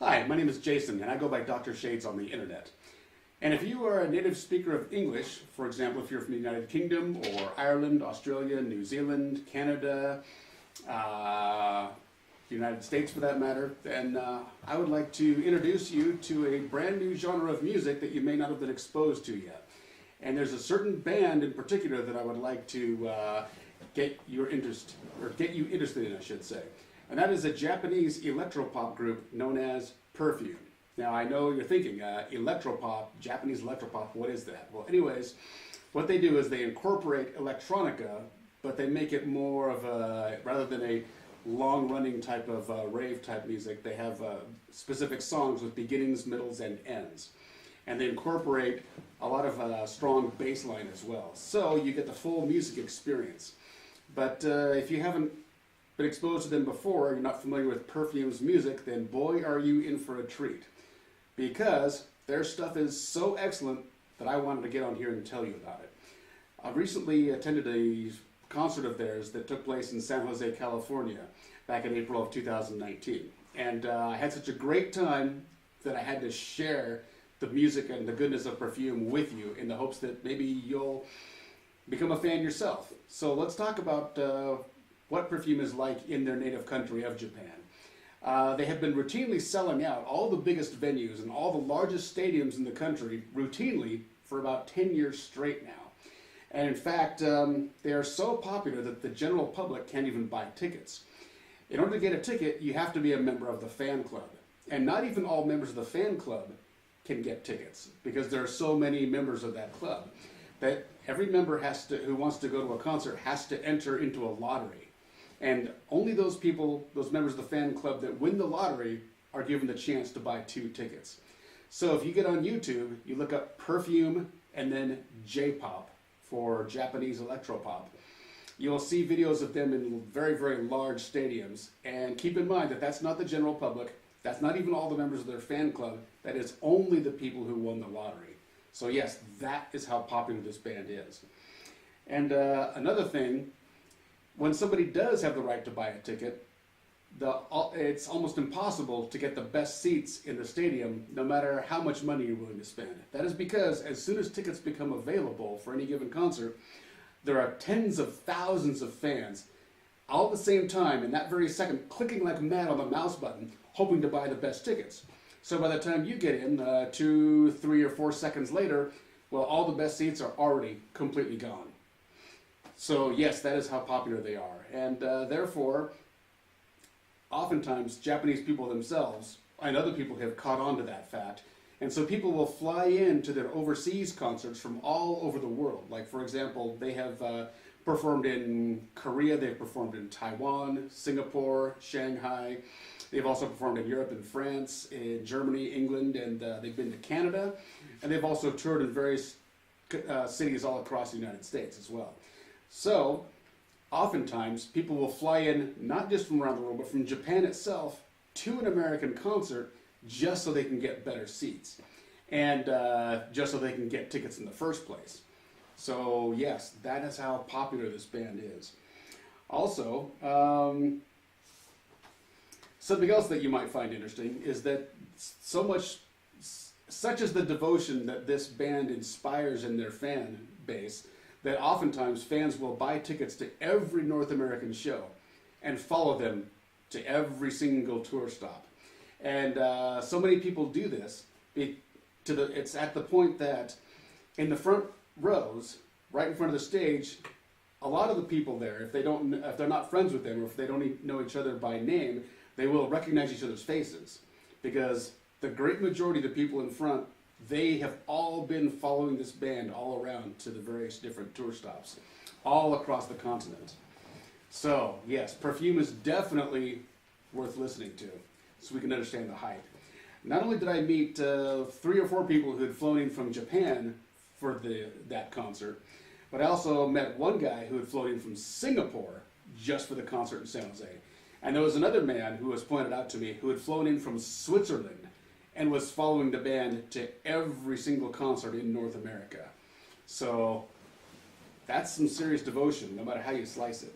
Hi, my name is Jason, and I go by Dr. Shades on the internet. And if you are a native speaker of English, for example, if you're from the United Kingdom or Ireland, Australia, New Zealand, Canada, the United States for that matter, then I would like to introduce you to a brand new genre of music that you may not have been exposed to yet. And there's a certain band in particular that I would like to get you interested in, I should say. And that is a Japanese electro-pop group known as Perfume. Now I know you're thinking, electro-pop, Japanese electro-pop, what is that? Well anyways, what they do is they incorporate electronica, but they make it more of a, rather than a long-running type of rave type music, they have specific songs with beginnings, middles, and ends. And they incorporate a lot of strong bass line as well. So you get the full music experience. But if you haven't been exposed to them before, you're not familiar with Perfume's music, then boy are you in for a treat. Because their stuff is so excellent that I wanted to get on here and tell you about it. I recently attended a concert of theirs that took place in San Jose, California, back in April of 2019. And I had such a great time that I had to share the music and the goodness of Perfume with you in the hopes that maybe you'll become a fan yourself. So let's talk about what Perfume is like in their native country of Japan. They have been routinely selling out all the biggest venues and all the largest stadiums in the country routinely for about 10 years straight now. And in fact, they are so popular that the general public can't even buy tickets. In order to get a ticket, you have to be a member of the fan club. And not even all members of the fan club can get tickets because there are so many members of that club that every member who wants to go to a concert has to enter into a lottery. And only those people, those members of the fan club that win the lottery are given the chance to buy 2 tickets. So if you get on YouTube, you look up Perfume and then J-pop for Japanese electro-pop. You'll see videos of them in very, very large stadiums. And keep in mind that that's not the general public. That's not even all the members of their fan club. That is only the people who won the lottery. So yes, that is how popular this band is. And another thing, when somebody does have the right to buy a ticket, it's almost impossible to get the best seats in the stadium no matter how much money you're willing to spend. That is because as soon as tickets become available for any given concert, there are tens of thousands of fans all at the same time in that very second clicking like mad on the mouse button hoping to buy the best tickets. So by the time you get in, 2, 3, or 4 seconds later, well, all the best seats are already completely gone. So yes, that is how popular they are. And therefore, oftentimes Japanese people themselves and other people have caught on to that fact. And so people will fly in to their overseas concerts from all over the world. Like for example, they have performed in Korea, they've performed in Taiwan, Singapore, Shanghai. They've also performed in Europe and France, in Germany, England, and they've been to Canada. And they've also toured in various cities all across the United States as well. So, oftentimes, people will fly in, not just from around the world, but from Japan itself, to an American concert, just so they can get better seats. And just so they can get tickets in the first place. So, yes, that is how popular this band is. Also, something else that you might find interesting is that such is the devotion that this band inspires in their fan base, that oftentimes fans will buy tickets to every North American show and follow them to every single tour stop. And so many people do this, it's at the point that in the front rows, right in front of the stage, a lot of the people there, if they're not friends with them or if they don't know each other by name, they will recognize each other's faces. Because the great majority of the people in front, they have all been following this band all around to the various different tour stops, all across the continent. So, yes, Perfume is definitely worth listening to, so we can understand the hype. Not only did I meet 3 or 4 people who had flown in from Japan for that concert, but I also met one guy who had flown in from Singapore just for the concert in San Jose. And there was another man who was pointed out to me who had flown in from Switzerland and was following the band to every single concert in North America. So that's some serious devotion, no matter how you slice it.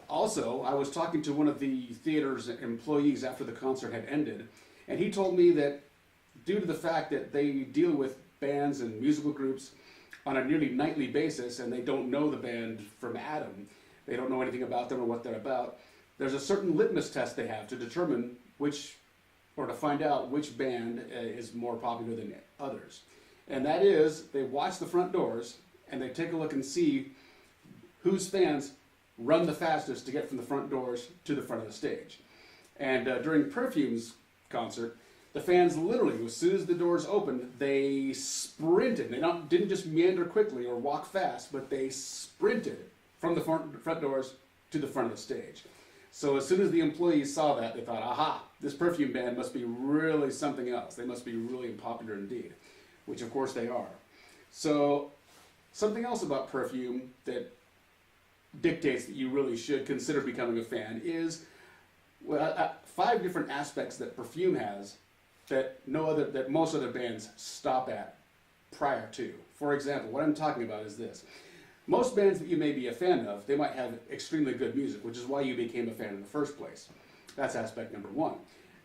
Also, I was talking to one of the theater's employees after the concert had ended, And he told me that due to the fact that they deal with bands and musical groups on a nearly nightly basis, and they don't know the band from Adam, they don't know anything about them or what they're about, there's a certain litmus test they have to determine which, or to find out which band is more popular than others. And that is, they watch the front doors and they take a look and see whose fans run the fastest to get from the front doors to the front of the stage. And during Perfume's concert, the fans literally, as soon as the doors opened, they sprinted. They didn't just meander quickly or walk fast, but they sprinted from the front doors to the front of the stage. So as soon as the employees saw that, they thought, aha, this Perfume band must be really something else. They must be really popular indeed, which of course they are. So something else about Perfume that dictates that you really should consider becoming a fan is 5 different aspects that Perfume has that most other bands stop at prior to. For example, what I'm talking about is this. Most bands that you may be a fan of, they might have extremely good music, which is why you became a fan in the first place. That's aspect number 1.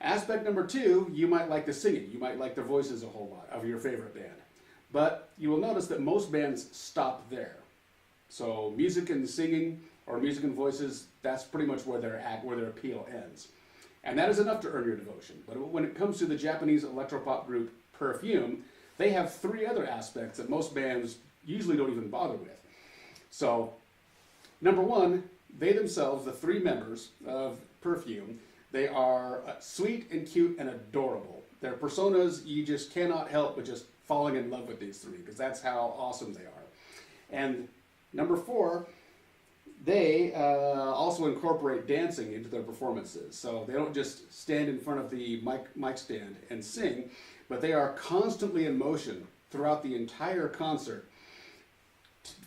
Aspect number 2, you might like the singing. You might like their voices a whole lot of your favorite band. But you will notice that most bands stop there. So music and singing, or music and voices, that's pretty much where their appeal ends. And that is enough to earn your devotion. But when it comes to the Japanese electro-pop group Perfume, they have 3 other aspects that most bands usually don't even bother with. So, number 1, they themselves, the 3 members of Perfume, they are sweet and cute and adorable. Their personas, you just cannot help but just falling in love with these 3, because that's how awesome they are. And number 4, they also incorporate dancing into their performances. So they don't just stand in front of the mic stand and sing, but they are constantly in motion throughout the entire concert,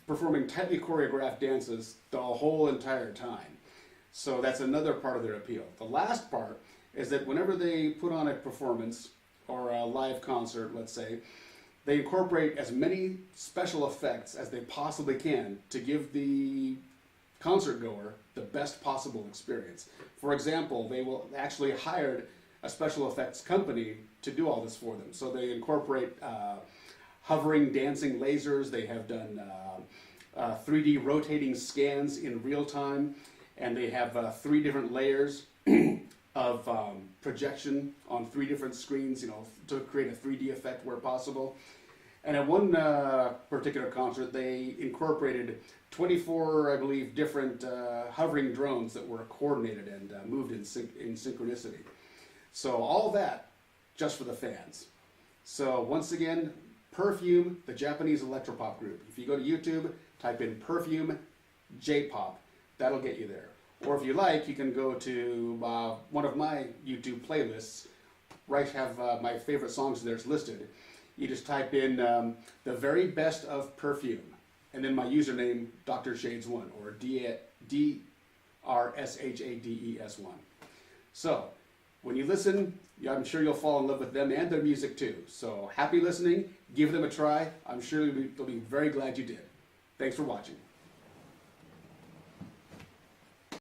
performing tightly choreographed dances the whole entire time. So that's another part of their appeal. The last part is that whenever they put on a performance or a live concert, let's say, they incorporate as many special effects as they possibly can to give the concert goer the best possible experience. For example, they will actually hire a special effects company to do all this for them. So they incorporate hovering dancing lasers. They have done 3D rotating scans in real time, and they have 3 different layers of projection on 3 different screens, to create a 3D effect where possible. And at one particular concert, they incorporated 24, I believe, different hovering drones that were coordinated and moved in synchronicity. So all that just for the fans. So once again, Perfume, the Japanese electropop group. If you go to YouTube, type in Perfume J-pop, that'll get you there. Or if you like, you can go to one of my YouTube playlists, where I have my favorite songs there's listed. You just type in the very best of Perfume, and then my username, Dr. Shades1, or DRSHADES1. So, when you listen, I'm sure you'll fall in love with them and their music too. So, happy listening, give them a try. I'm sure they'll be very glad you did. Thanks for watching.